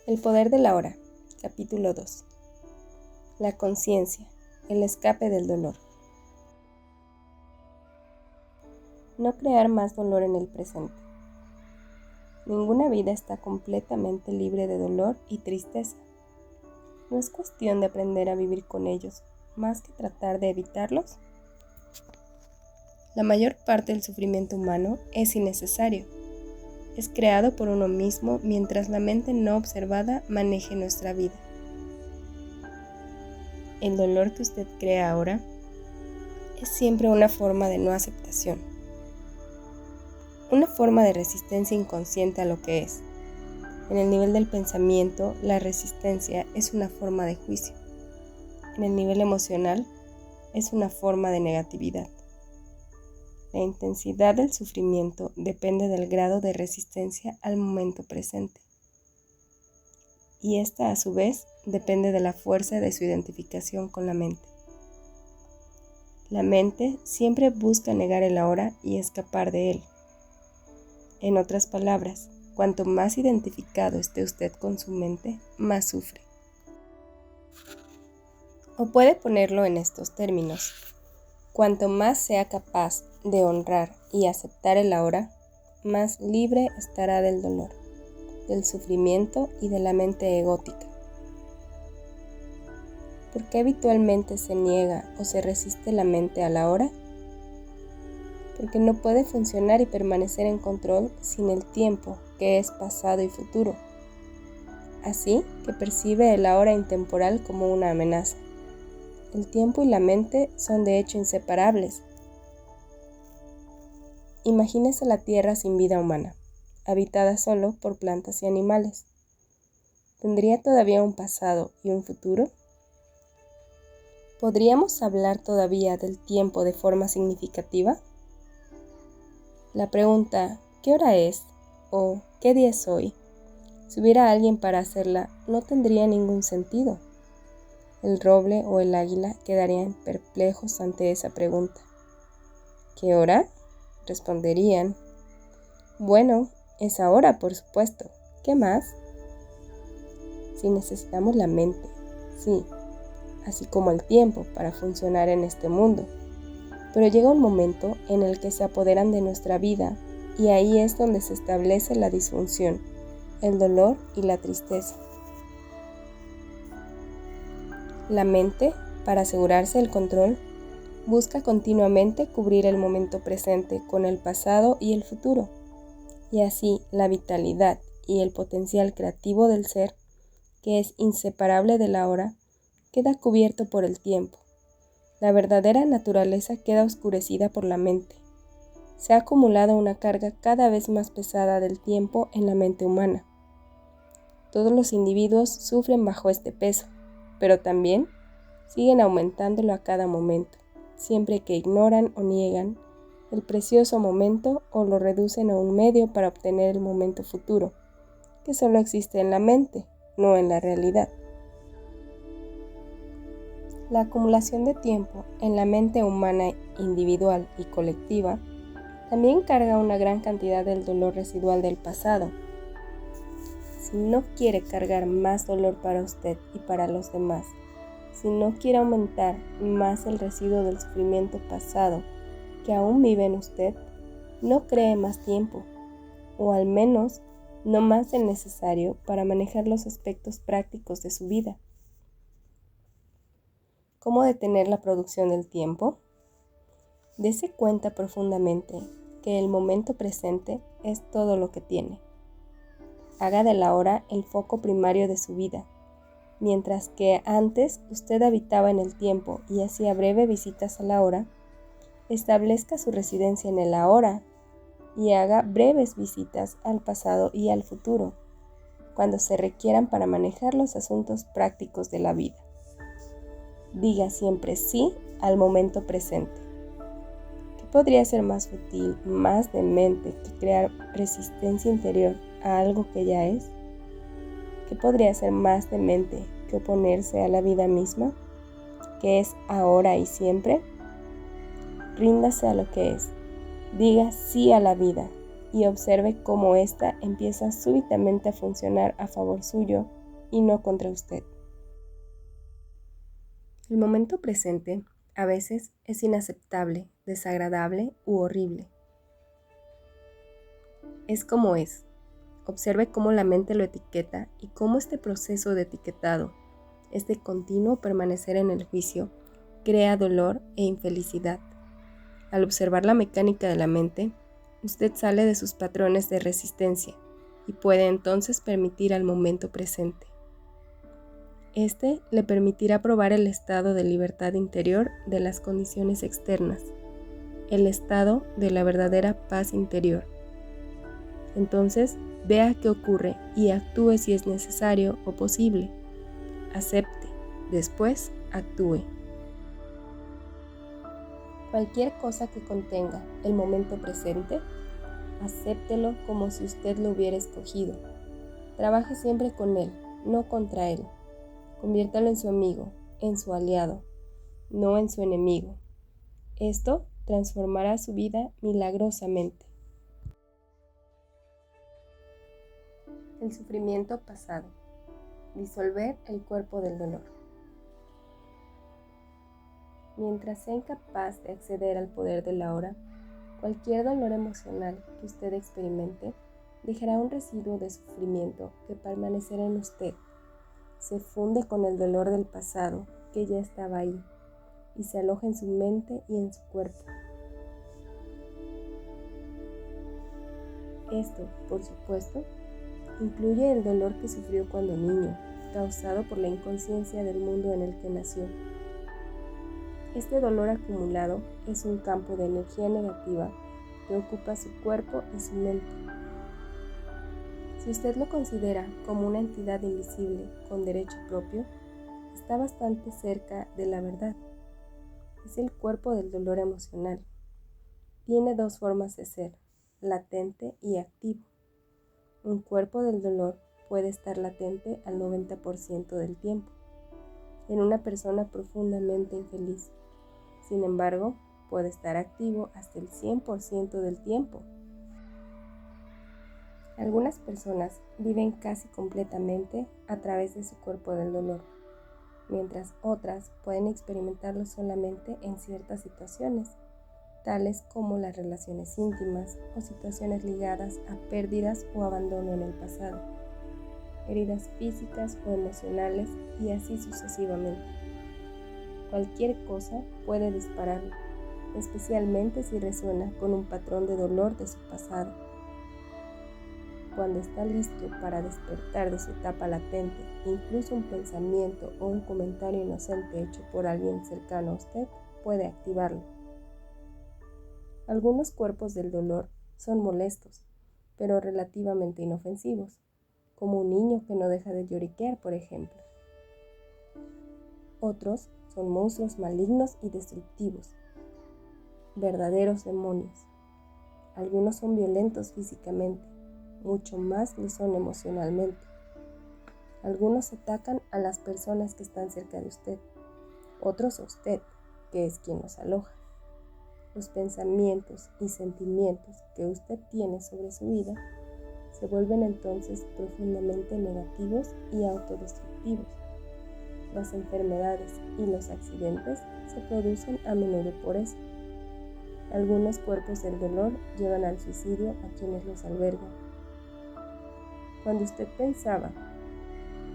El poder de la hora, capítulo 2. La conciencia, el escape del dolor. No crear más dolor en el presente. Ninguna vida está completamente libre de dolor y tristeza. No es cuestión de aprender a vivir con ellos, más que tratar de evitarlos. La mayor parte del sufrimiento humano es innecesario. Es creado por uno mismo mientras la mente no observada maneje nuestra vida. El dolor que usted crea ahora es siempre una forma de no aceptación, una forma de resistencia inconsciente a lo que es. En el nivel del pensamiento, la resistencia es una forma de juicio. En el nivel emocional, es una forma de negatividad. La intensidad del sufrimiento depende del grado de resistencia al momento presente. Y esta, a su vez, depende de la fuerza de su identificación con la mente. La mente siempre busca negar el ahora y escapar de él. En otras palabras, cuanto más identificado esté usted con su mente, más sufre. O puede ponerlo en estos términos: cuanto más sea capaz de honrar y aceptar el ahora, más libre estará del dolor, del sufrimiento y de la mente egótica. ¿Por qué habitualmente se niega o se resiste la mente al ahora? Porque no puede funcionar y permanecer en control sin el tiempo, que es pasado y futuro. Así que percibe el ahora intemporal como una amenaza. El tiempo y la mente son de hecho inseparables. Imagínese la Tierra sin vida humana, habitada solo por plantas y animales. ¿Tendría todavía un pasado y un futuro? ¿Podríamos hablar todavía del tiempo de forma significativa? La pregunta ¿qué hora es? O ¿qué día es hoy? Si hubiera alguien para hacerla, no tendría ningún sentido. El roble o el águila quedarían perplejos ante esa pregunta. ¿Qué hora? Responderían: bueno, es ahora, por supuesto. ¿Qué más? Si necesitamos la mente, sí, así como el tiempo para funcionar en este mundo. Pero llega un momento en el que se apoderan de nuestra vida y ahí es donde se establece la disfunción, el dolor y la tristeza. La mente, para asegurarse el control, busca continuamente cubrir el momento presente con el pasado y el futuro, y así la vitalidad y el potencial creativo del ser, que es inseparable de la hora, queda cubierto por el tiempo. La verdadera naturaleza queda oscurecida por la mente. Se ha acumulado una carga cada vez más pesada del tiempo en la mente humana. Todos los individuos sufren bajo este peso, pero también siguen aumentándolo a cada momento, siempre que ignoran o niegan el precioso momento o lo reducen a un medio para obtener el momento futuro, que solo existe en la mente, no en la realidad. La acumulación de tiempo en la mente humana individual y colectiva también carga una gran cantidad del dolor residual del pasado. Si no quiere cargar más dolor para usted y para los demás, si no quiere aumentar más el residuo del sufrimiento pasado que aún vive en usted, no cree más tiempo, o al menos no más del necesario para manejar los aspectos prácticos de su vida. ¿Cómo detener la producción del tiempo? Dese cuenta profundamente que el momento presente es todo lo que tiene. Haga de la hora el foco primario de su vida. Mientras que antes usted habitaba en el tiempo y hacía breves visitas a la hora, establezca su residencia en el ahora y haga breves visitas al pasado y al futuro, cuando se requieran para manejar los asuntos prácticos de la vida. Diga siempre sí al momento presente. ¿Qué podría ser más útil, más demente que crear resistencia interior a algo que ya es? ¿Qué podría ser más demente que oponerse a la vida misma, que es ahora y siempre? Ríndase a lo que es, diga sí a la vida y observe cómo ésta empieza súbitamente a funcionar a favor suyo y no contra usted. El momento presente a veces es inaceptable, desagradable u horrible. Es como es. Observe cómo la mente lo etiqueta y cómo este proceso de etiquetado, este continuo permanecer en el juicio, crea dolor e infelicidad. Al observar la mecánica de la mente, usted sale de sus patrones de resistencia y puede entonces permitir al momento presente. Este le permitirá probar el estado de libertad interior de las condiciones externas, el estado de la verdadera paz interior. Entonces, vea qué ocurre y actúe si es necesario o posible. Acepte, después actúe. Cualquier cosa que contenga el momento presente, acéptelo como si usted lo hubiera escogido. Trabaje siempre con él, no contra él. Conviértalo en su amigo, en su aliado, no en su enemigo. Esto transformará su vida milagrosamente. El sufrimiento pasado. Disolver el cuerpo del dolor. Mientras sea incapaz de acceder al poder del ahora, cualquier dolor emocional que usted experimente dejará un residuo de sufrimiento que permanecerá en usted. Se funde con el dolor del pasado que ya estaba ahí y se aloja en su mente y en su cuerpo. Esto, por supuesto, incluye el dolor que sufrió cuando niño, causado por la inconsciencia del mundo en el que nació. Este dolor acumulado es un campo de energía negativa que ocupa su cuerpo y su mente. Si usted lo considera como una entidad invisible con derecho propio, está bastante cerca de la verdad. Es el cuerpo del dolor emocional. Tiene dos formas de ser, latente y activo. Un cuerpo del dolor puede estar latente al 90% del tiempo, en una persona profundamente infeliz. Sin embargo, puede estar activo hasta el 100% del tiempo. Algunas personas viven casi completamente a través de su cuerpo del dolor, mientras otras pueden experimentarlo solamente en ciertas situaciones, tales como las relaciones íntimas o situaciones ligadas a pérdidas o abandono en el pasado, heridas físicas o emocionales y así sucesivamente. Cualquier cosa puede dispararlo, especialmente si resuena con un patrón de dolor de su pasado. Cuando está listo para despertar de su etapa latente, incluso un pensamiento o un comentario inocente hecho por alguien cercano a usted puede activarlo. Algunos cuerpos del dolor son molestos, pero relativamente inofensivos, como un niño que no deja de lloriquear, por ejemplo. Otros son monstruos malignos y destructivos, verdaderos demonios. Algunos son violentos físicamente, mucho más lo son emocionalmente. Algunos atacan a las personas que están cerca de usted, otros a usted, que es quien los aloja. Los pensamientos y sentimientos que usted tiene sobre su vida se vuelven entonces profundamente negativos y autodestructivos. Las enfermedades y los accidentes se producen a menudo por eso. Algunos cuerpos del dolor llevan al suicidio a quienes los albergan. Cuando usted pensaba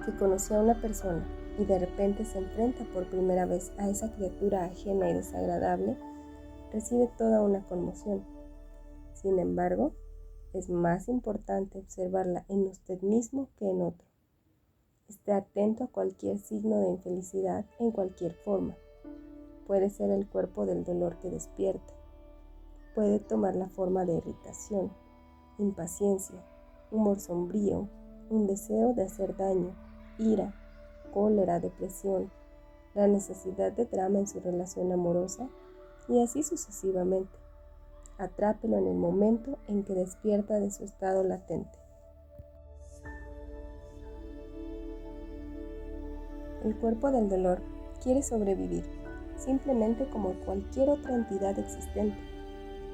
que conocía a una persona y de repente se enfrenta por primera vez a esa criatura ajena y desagradable, recibe toda una conmoción. Sin embargo, es más importante observarla en usted mismo que en otro. Esté atento a cualquier signo de infelicidad en cualquier forma. Puede ser el cuerpo del dolor que despierta. Puede tomar la forma de irritación, impaciencia, humor sombrío, un deseo de hacer daño, ira, cólera, depresión, la necesidad de drama en su relación amorosa y así sucesivamente. Atrápelo en el momento en que despierta de su estado latente. El cuerpo del dolor quiere sobrevivir, simplemente como cualquier otra entidad existente,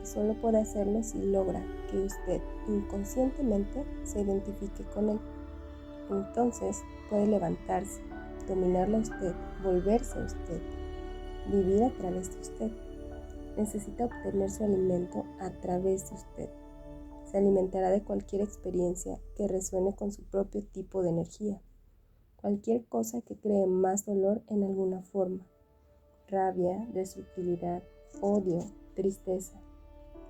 y solo puede hacerlo si logra que usted, inconscientemente se identifique con él. Entonces puede levantarse, dominarlo a usted, volverse a usted, vivir a través de usted. Necesita obtener su alimento a través de usted. Se alimentará de cualquier experiencia que resuene con su propio tipo de energía. Cualquier cosa que cree más dolor en alguna forma. Rabia, destructividad, odio, tristeza,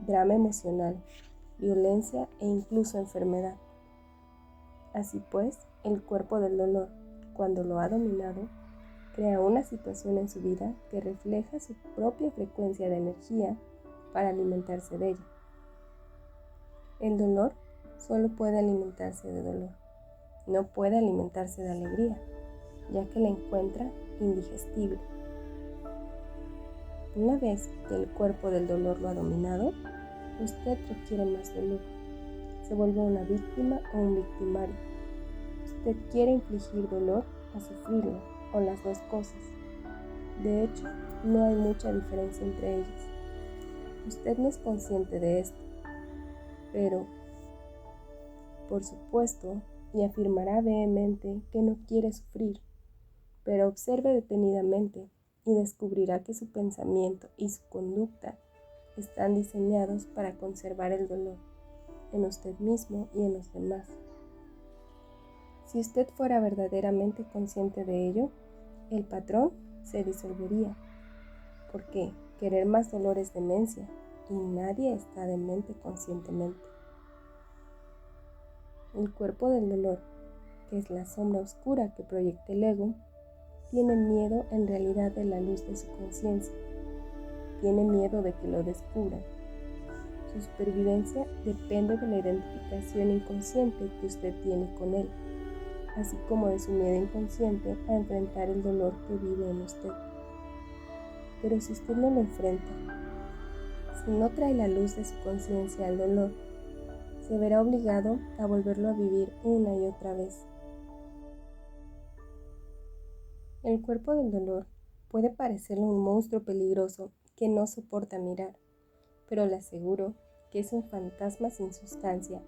drama emocional, violencia e incluso enfermedad. Así pues, el cuerpo del dolor, cuando lo ha dominado, crea una situación en su vida que refleja su propia frecuencia de energía para alimentarse de ella. El dolor solo puede alimentarse de dolor, no puede alimentarse de alegría, ya que la encuentra indigestible. Una vez que el cuerpo del dolor lo ha dominado, usted requiere más dolor. Se vuelve una víctima o un victimario. Usted quiere infligir dolor o sufrirlo, o las dos cosas. De hecho, no hay mucha diferencia entre ellas. Usted no es consciente de esto, pero, por supuesto, y afirmará vehemente que no quiere sufrir, pero observe detenidamente y descubrirá que su pensamiento y su conducta están diseñados para conservar el dolor en usted mismo y en los demás. Si usted fuera verdaderamente consciente de ello, el patrón se disolvería, porque querer más dolor es demencia y nadie está demente conscientemente. El cuerpo del dolor, que es la sombra oscura que proyecta el ego, tiene miedo en realidad de la luz de su conciencia. Tiene miedo de que lo descubran. Su supervivencia depende de la identificación inconsciente que usted tiene con él, así como de su miedo inconsciente a enfrentar el dolor que vive en usted. Pero si usted no lo enfrenta, si no trae la luz de su conciencia al dolor, se verá obligado a volverlo a vivir una y otra vez. El cuerpo del dolor puede parecerle un monstruo peligroso que no soporta mirar, pero le aseguro que es un fantasma sin sustancia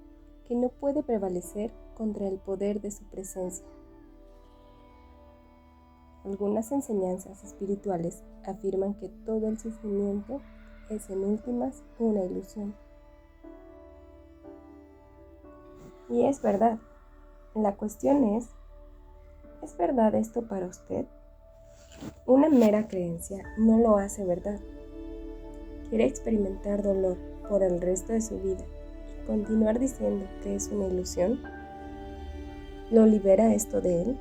que no puede prevalecer contra el poder de su presencia. Algunas enseñanzas espirituales afirman que todo el sufrimiento es en últimas una ilusión. Y es verdad. La cuestión ¿es verdad esto para usted? Una mera creencia no lo hace verdad. ¿Quiere experimentar dolor por el resto de su vida y continuar diciendo que es una ilusión? ¿Lo libera esto de él?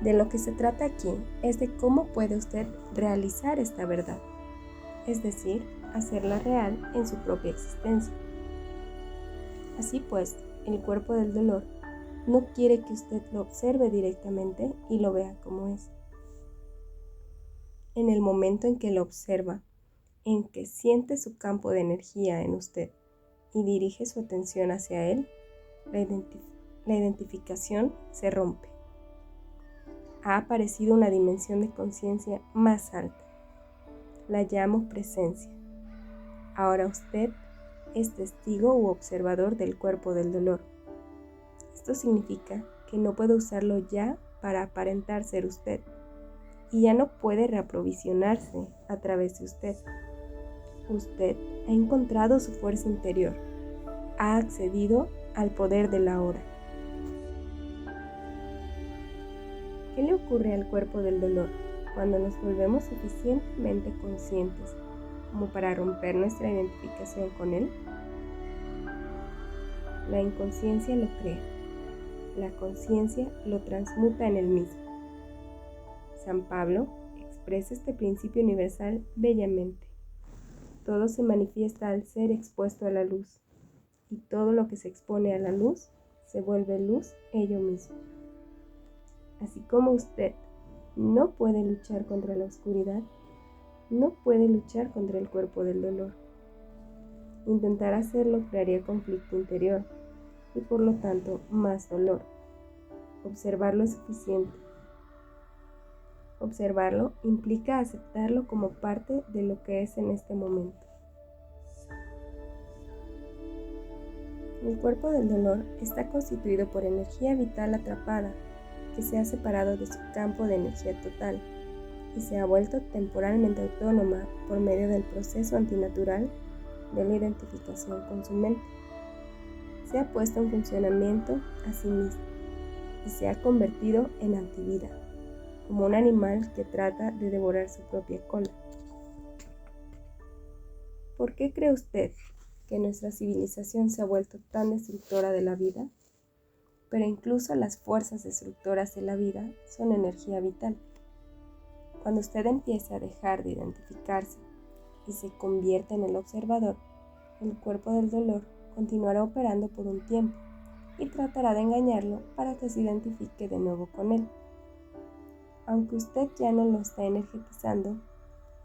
De lo que se trata aquí es de cómo puede usted realizar esta verdad, es decir, hacerla real en su propia existencia. Así pues, el cuerpo del dolor no quiere que usted lo observe directamente y lo vea como es. En el momento en que lo observa, en que siente su campo de energía en usted y dirige su atención hacia él, la identificación se rompe. Ha aparecido una dimensión de conciencia más alta. La llamo presencia. Ahora usted es testigo u observador del cuerpo del dolor. Esto significa que no puede usarlo ya para aparentar ser usted y ya no puede reaprovisionarse a través de usted. Usted ha encontrado su fuerza interior, ha accedido al poder de la hora. ¿Qué le ocurre al cuerpo del dolor cuando nos volvemos suficientemente conscientes como para romper nuestra identificación con él? La inconsciencia lo crea, la conciencia lo transmuta en él mismo. San Pablo expresa este principio universal bellamente. Todo se manifiesta al ser expuesto a la luz, y todo lo que se expone a la luz se vuelve luz ello mismo. Así como usted no puede luchar contra la oscuridad, no puede luchar contra el cuerpo del dolor. Intentar hacerlo crearía conflicto interior y por lo tanto más dolor. Observarlo es suficiente. Observarlo implica aceptarlo como parte de lo que es en este momento. El cuerpo del dolor está constituido por energía vital atrapada que se ha separado de su campo de energía total y se ha vuelto temporalmente autónoma por medio del proceso antinatural de la identificación con su mente. Se ha puesto en funcionamiento a sí mismo y se ha convertido en antivida, como un animal que trata de devorar su propia cola. ¿Por qué cree usted que nuestra civilización se ha vuelto tan destructora de la vida? Pero incluso las fuerzas destructoras de la vida son energía vital. Cuando usted empiece a dejar de identificarse y se convierte en el observador, el cuerpo del dolor continuará operando por un tiempo y tratará de engañarlo para que se identifique de nuevo con él. Aunque usted ya no lo está energetizando,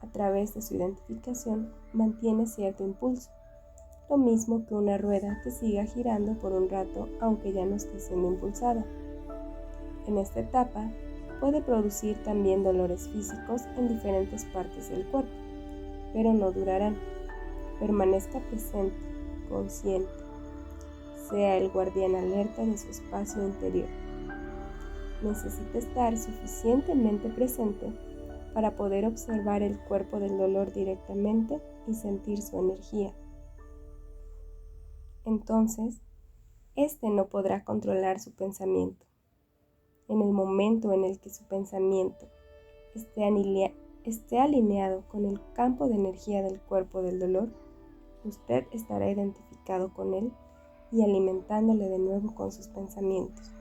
a través de su identificación mantiene cierto impulso, lo mismo que una rueda que siga girando por un rato aunque ya no esté siendo impulsada. En esta etapa puede producir también dolores físicos en diferentes partes del cuerpo, pero no durarán. Permanezca presente, consciente, sea el guardián alerta de su espacio interior. Necesita estar suficientemente presente para poder observar el cuerpo del dolor directamente y sentir su energía. Entonces, este no podrá controlar su pensamiento. En el momento en el que su pensamiento esté alineado con el campo de energía del cuerpo del dolor, usted estará identificado con él y alimentándole de nuevo con sus pensamientos.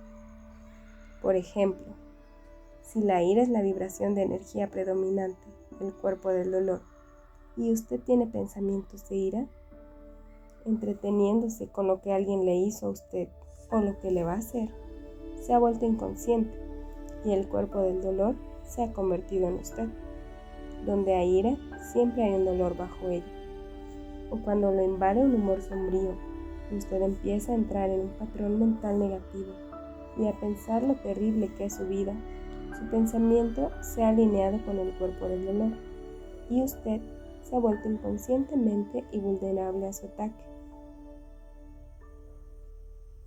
Por ejemplo, si la ira es la vibración de energía predominante del cuerpo del dolor y usted tiene pensamientos de ira, entreteniéndose con lo que alguien le hizo a usted o lo que le va a hacer, se ha vuelto inconsciente y el cuerpo del dolor se ha convertido en usted. Donde hay ira, siempre hay un dolor bajo ella. O cuando lo invade un humor sombrío y usted empieza a entrar en un patrón mental negativo y a pensar lo terrible que es su vida, su pensamiento se ha alineado con el cuerpo del dolor y usted se ha vuelto inconscientemente y vulnerable a su ataque.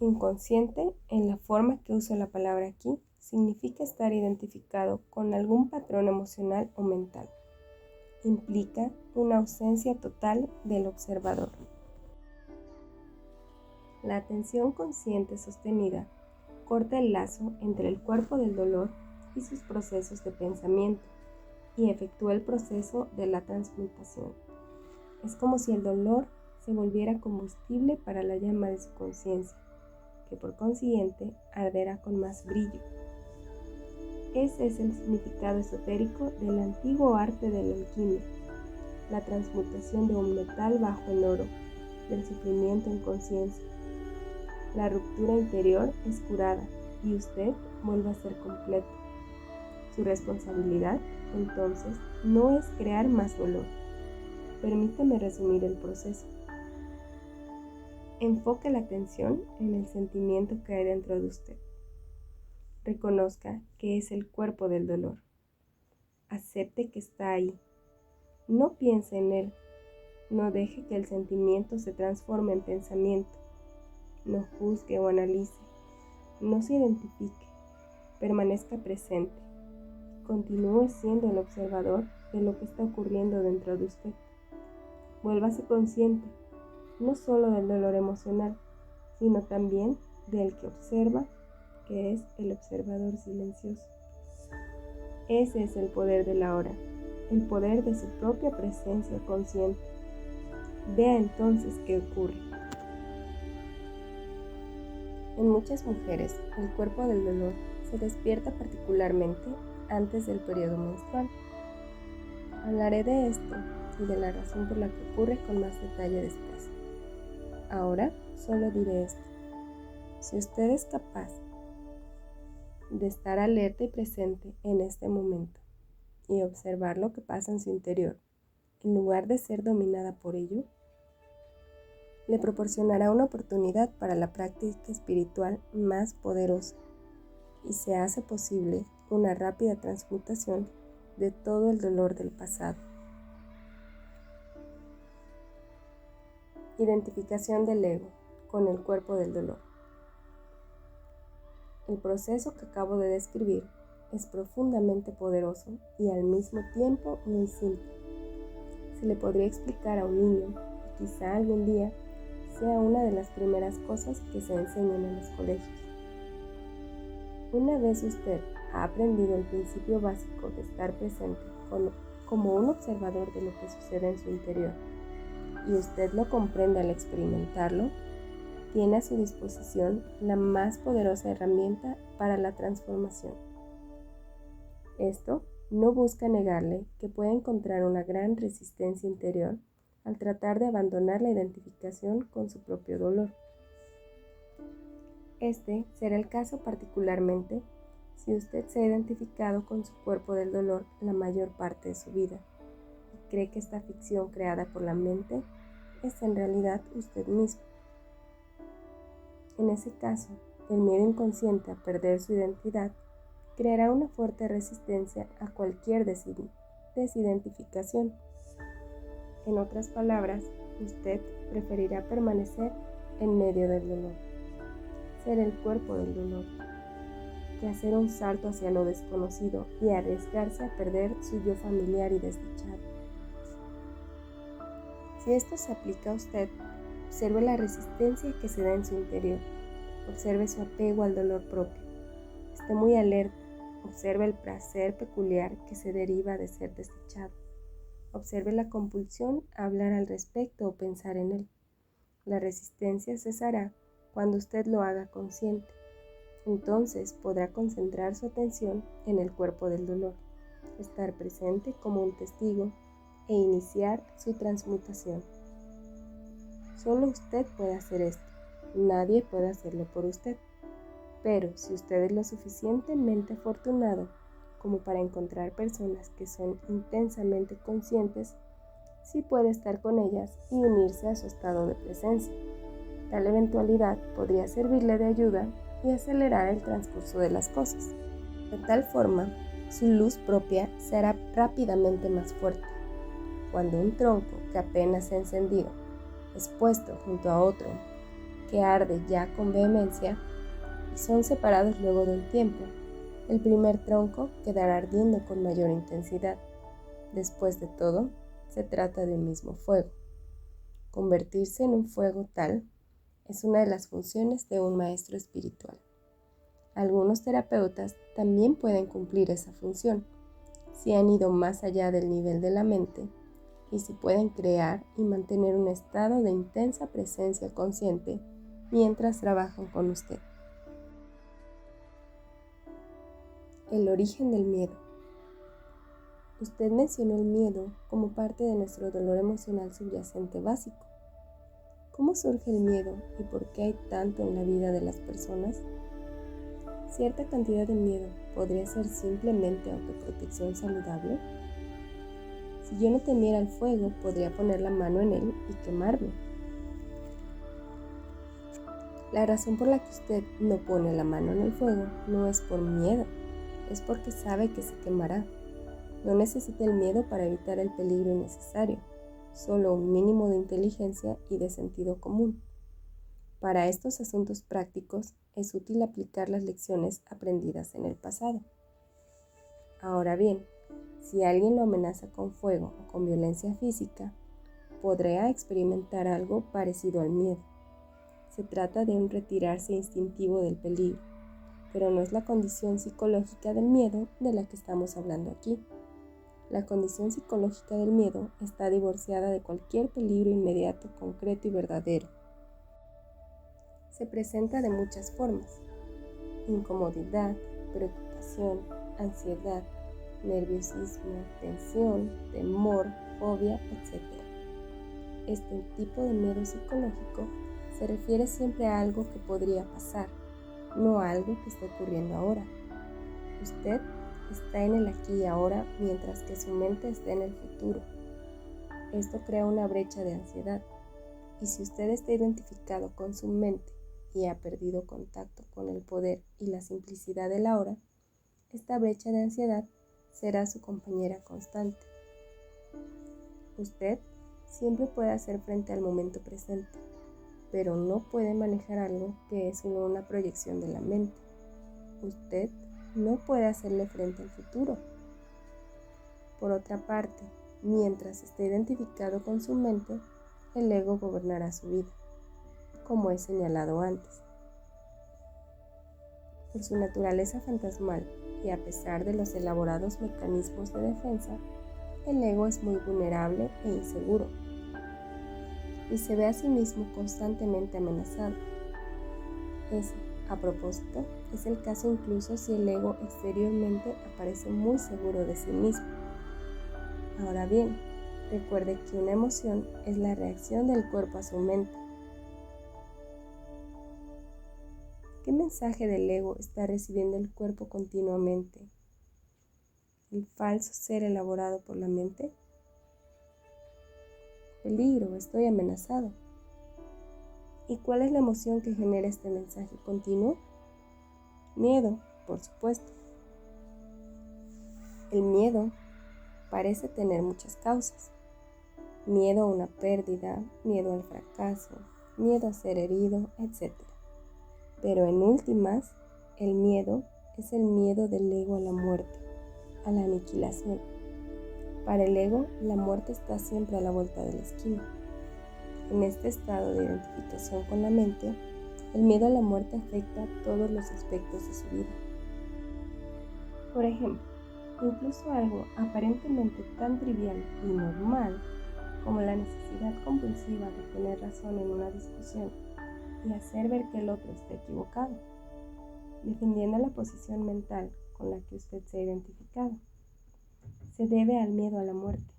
Inconsciente, en la forma que uso la palabra aquí, significa estar identificado con algún patrón emocional o mental. Implica una ausencia total del observador. La atención consciente sostenida corta el lazo entre el cuerpo del dolor y sus procesos de pensamiento y efectúa el proceso de la transmutación. Es como si el dolor se volviera combustible para la llama de su conciencia, que por consiguiente arderá con más brillo. Ese es el significado esotérico del antiguo arte de la alquimia, la transmutación de un metal bajo en oro, del sufrimiento en conciencia. La ruptura interior es curada y usted vuelve a ser completo. Su responsabilidad, entonces, no es crear más dolor. Permítame resumir el proceso. Enfoque la atención en el sentimiento que hay dentro de usted. Reconozca que es el cuerpo del dolor. Acepte que está ahí. No piense en él. No deje que el sentimiento se transforme en pensamiento. No juzgue o analice. No se identifique. Permanezca presente. Continúe siendo el observador de lo que está ocurriendo dentro de usted. Vuélvase consciente, no solo del dolor emocional, sino también del que observa, que es el observador silencioso. Ese es el poder de la hora, el poder de su propia presencia consciente. Vea entonces qué ocurre. En muchas mujeres, el cuerpo del dolor se despierta particularmente antes del periodo menstrual. Hablaré de esto y de la razón por la que ocurre con más detalle después. Ahora solo diré esto. Si usted es capaz de estar alerta y presente en este momento y observar lo que pasa en su interior, en lugar de ser dominada por ello, le proporcionará una oportunidad para la práctica espiritual más poderosa y se hace posible una rápida transmutación de todo el dolor del pasado. Identificación del ego, con el cuerpo del dolor. El proceso que acabo de describir es profundamente poderoso y al mismo tiempo muy simple. Se le podría explicar a un niño y quizá algún día sea una de las primeras cosas que se enseñan en los colegios. Una vez usted ha aprendido el principio básico de estar presente como un observador de lo que sucede en su interior, y usted lo comprende al experimentarlo, tiene a su disposición la más poderosa herramienta para la transformación. Esto no busca negarle que puede encontrar una gran resistencia interior al tratar de abandonar la identificación con su propio dolor. Este será el caso particularmente si usted se ha identificado con su cuerpo del dolor la mayor parte de su vida y cree que esta ficción creada por la mente es en realidad usted mismo. En ese caso, el miedo inconsciente a perder su identidad creará una fuerte resistencia a cualquier desidentificación. En otras palabras, usted preferirá permanecer en medio del dolor, ser el cuerpo del dolor, que hacer un salto hacia lo desconocido y arriesgarse a perder su yo familiar y desdichado. Si esto se aplica a usted, observe la resistencia que se da en su interior, observe su apego al dolor propio, esté muy alerta, observe el placer peculiar que se deriva de ser desdichado, observe la compulsión a hablar al respecto o pensar en él. La resistencia cesará cuando usted lo haga consciente. Entonces podrá concentrar su atención en el cuerpo del dolor, estar presente como un testigo e iniciar su transmutación. Solo usted puede hacer esto, nadie puede hacerlo por usted. Pero si usted es lo suficientemente afortunado como para encontrar personas que son intensamente conscientes, sí puede estar con ellas y unirse a su estado de presencia. Tal eventualidad podría servirle de ayuda y acelerar el transcurso de las cosas. De tal forma, su luz propia se hará rápidamente más fuerte. Cuando un tronco que apenas se ha encendido es puesto junto a otro que arde ya con vehemencia y son separados luego de un tiempo, el primer tronco quedará ardiendo con mayor intensidad. Después de todo, se trata de un mismo fuego. Convertirse en un fuego tal es una de las funciones de un maestro espiritual. Algunos terapeutas también pueden cumplir esa función, si han ido más allá del nivel de la mente y si pueden crear y mantener un estado de intensa presencia consciente mientras trabajan con usted. El origen del miedo. Usted mencionó el miedo como parte de nuestro dolor emocional subyacente básico. ¿Cómo surge el miedo y por qué hay tanto en la vida de las personas? ¿Cierta cantidad de miedo podría ser simplemente autoprotección saludable? Si yo no temiera el fuego, podría poner la mano en él y quemarme. La razón por la que usted no pone la mano en el fuego no es por miedo, es porque sabe que se quemará. No necesita el miedo para evitar el peligro innecesario, solo un mínimo de inteligencia y de sentido común. Para estos asuntos prácticos es útil aplicar las lecciones aprendidas en el pasado. Ahora bien, si alguien lo amenaza con fuego o con violencia física, podrá experimentar algo parecido al miedo. Se trata de un retirarse instintivo del peligro, pero no es la condición psicológica del miedo de la que estamos hablando aquí. La condición psicológica del miedo está divorciada de cualquier peligro inmediato, concreto y verdadero. Se presenta de muchas formas: incomodidad, preocupación, ansiedad, nerviosismo, tensión, temor, fobia, etc. Este tipo de miedo psicológico se refiere siempre a algo que podría pasar, no a algo que está ocurriendo ahora. Usted está en el aquí y ahora, mientras que su mente está en el futuro. Esto crea una brecha de ansiedad, y si usted está identificado con su mente y ha perdido contacto con el poder y la simplicidad del ahora, esta brecha de ansiedad será su compañera constante. Usted siempre puede hacer frente al momento presente, pero no puede manejar algo que es solo una proyección de la mente. Usted no puede hacerle frente al futuro. Por otra parte, mientras esté identificado con su mente, el ego gobernará su vida, como he señalado antes. Por su naturaleza fantasmal y a pesar de los elaborados mecanismos de defensa, el ego es muy vulnerable e inseguro y se ve a sí mismo constantemente amenazado. Ese, a propósito, es el caso incluso si el ego exteriormente aparece muy seguro de sí mismo. Ahora bien, recuerde que una emoción es la reacción del cuerpo a su mente. ¿Qué mensaje del ego está recibiendo el cuerpo continuamente? ¿El falso ser elaborado por la mente? Peligro, estoy amenazado. ¿Y cuál es la emoción que genera este mensaje continuo? Miedo, por supuesto. El miedo parece tener muchas causas. Miedo a una pérdida, miedo al fracaso, miedo a ser herido, etc. Pero en últimas, el miedo es el miedo del ego a la muerte, a la aniquilación. Para el ego, la muerte está siempre a la vuelta de la esquina. En este estado de identificación con la mente, el miedo a la muerte afecta todos los aspectos de su vida. Por ejemplo, incluso algo aparentemente tan trivial y normal como la necesidad compulsiva de tener razón en una discusión y hacer ver que el otro está equivocado, defendiendo la posición mental con la que usted se ha identificado, se debe al miedo a la muerte.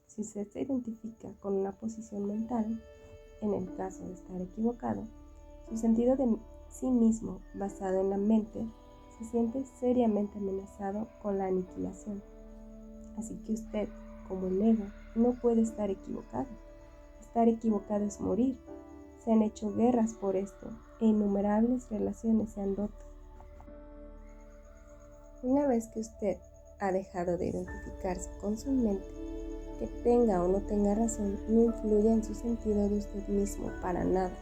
Si usted se identifica con una posición mental, en el caso de estar equivocado, su sentido de sí mismo basado en la mente se siente seriamente amenazado con la aniquilación. Así que usted, como el ego, no puede estar equivocado. Estar equivocado es morir. Se han hecho guerras por esto e innumerables relaciones se han roto. Una vez que usted ha dejado de identificarse con su mente, que tenga o no tenga razón no influye en su sentido de usted mismo para nada.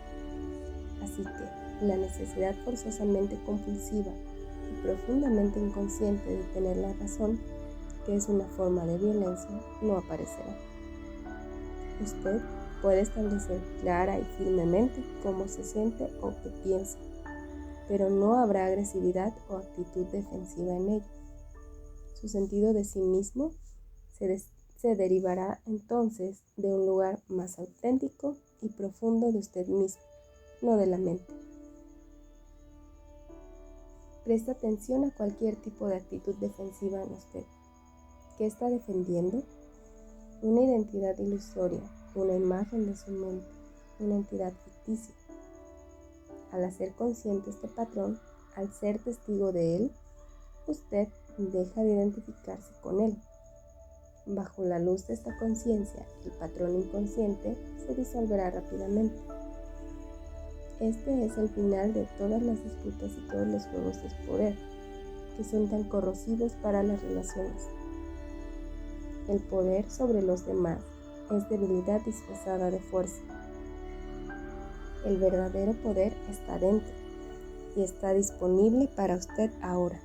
Así que la necesidad forzosamente compulsiva y profundamente inconsciente de tener la razón, que es una forma de violencia, no aparecerá. Usted puede establecer clara y firmemente cómo se siente o qué piensa, pero no habrá agresividad o actitud defensiva en ello. Su sentido de sí mismo se derivará entonces de un lugar más auténtico y profundo de usted mismo, no de la mente. Presta atención a cualquier tipo de actitud defensiva en usted. ¿Qué está defendiendo? Una identidad ilusoria, una imagen de su mente, una entidad ficticia. Al hacer consciente este patrón, al ser testigo de él, usted deja de identificarse con él. Bajo la luz de esta conciencia, el patrón inconsciente se disolverá rápidamente. Este es el final de todas las disputas y todos los juegos de poder, que son tan corrosivos para las relaciones. El poder sobre los demás es debilidad disfrazada de fuerza. El verdadero poder está dentro y está disponible para usted ahora.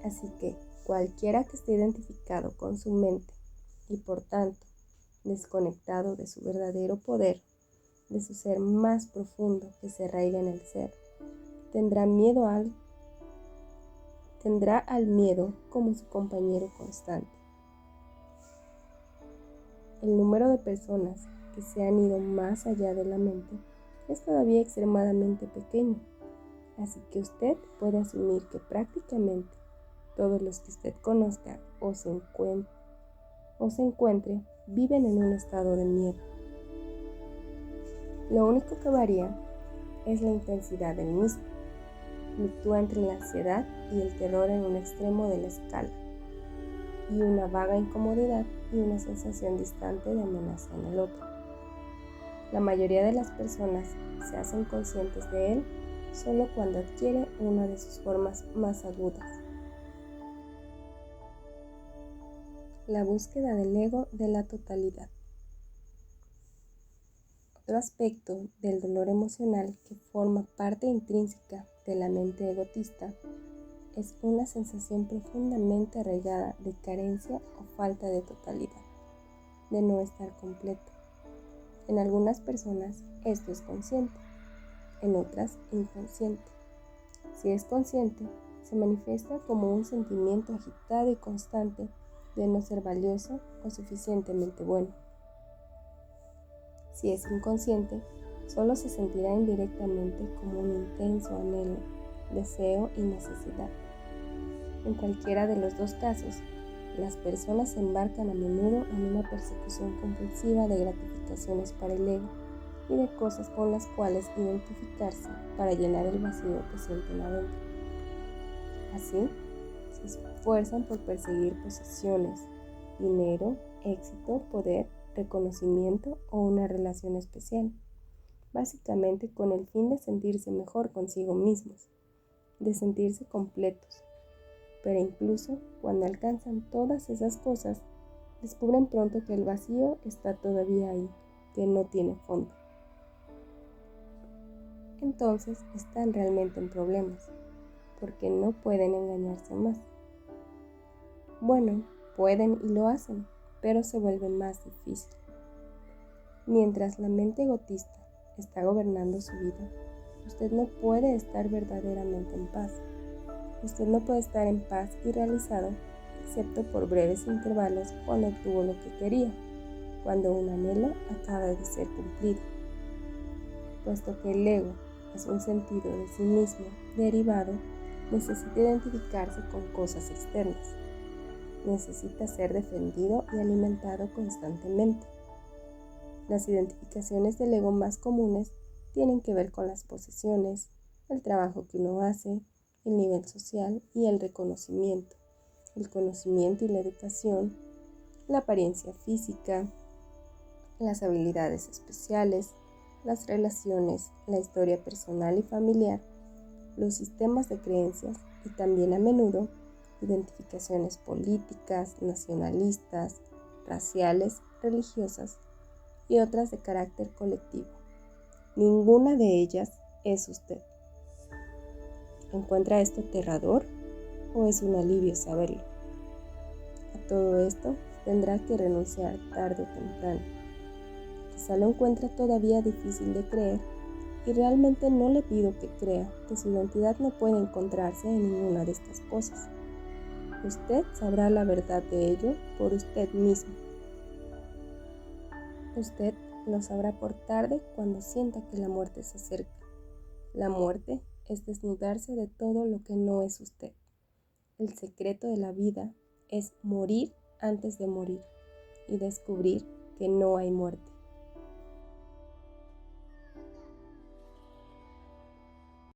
Así que cualquiera que esté identificado con su mente y por tanto desconectado de su verdadero poder, de su ser más profundo que se arraiga en el ser, tendrá al miedo como su compañero constante. El número de personas que se han ido más allá de la mente es todavía extremadamente pequeño, así que usted puede asumir que prácticamente todos los que usted conozca o se encuentre viven en un estado de miedo. Lo único que varía es la intensidad del mismo. Fluctúa entre la ansiedad y el terror en un extremo de la escala, y una vaga incomodidad y una sensación distante de amenaza en el otro. La mayoría de las personas se hacen conscientes de él solo cuando adquiere una de sus formas más agudas. La búsqueda del ego de la totalidad. Otro aspecto del dolor emocional que forma parte intrínseca de la mente egotista es una sensación profundamente arraigada de carencia o falta de totalidad, de no estar completo. En algunas personas esto es consciente, en otras inconsciente. Si es consciente, se manifiesta como un sentimiento agitado y constante de no ser valioso o suficientemente bueno. Si es inconsciente, solo se sentirá indirectamente como un intenso anhelo, deseo y necesidad. En cualquiera de los dos casos, las personas se embarcan a menudo en una persecución compulsiva de gratificaciones para el ego y de cosas con las cuales identificarse para llenar el vacío que sienten adentro. Así, se esfuerzan por perseguir posesiones, dinero, éxito, poder, reconocimiento o una relación especial, básicamente con el fin de sentirse mejor consigo mismos, de sentirse completos. Pero incluso cuando alcanzan todas esas cosas, descubren pronto que el vacío está todavía ahí, que no tiene fondo. Entonces están realmente en problemas, porque no pueden engañarse más. Bueno, pueden y lo hacen, pero se vuelve más difícil. Mientras la mente egotista está gobernando su vida, usted no puede estar verdaderamente en paz. Usted no puede estar en paz y realizado, excepto por breves intervalos cuando obtuvo lo que quería, cuando un anhelo acaba de ser cumplido. Puesto que el ego es un sentido de sí mismo derivado, necesita identificarse con cosas externas. Necesita ser defendido y alimentado constantemente. Las identificaciones del ego más comunes tienen que ver con las posesiones, el trabajo que uno hace, el nivel social y el reconocimiento, el conocimiento y la educación, la apariencia física, las habilidades especiales, las relaciones, la historia personal y familiar, los sistemas de creencias y también a menudo identificaciones políticas, nacionalistas, raciales, religiosas y otras de carácter colectivo. Ninguna de ellas es usted. ¿Encuentra esto aterrador o es un alivio saberlo? A todo esto tendrá que renunciar tarde o temprano. Quizá lo encuentra todavía difícil de creer y realmente no le pido que crea que su identidad no puede encontrarse en ninguna de estas cosas. Usted sabrá la verdad de ello por usted mismo. Usted lo sabrá por tarde cuando sienta que la muerte se acerca. La muerte es desnudarse de todo lo que no es usted. El secreto de la vida es morir antes de morir y descubrir que no hay muerte.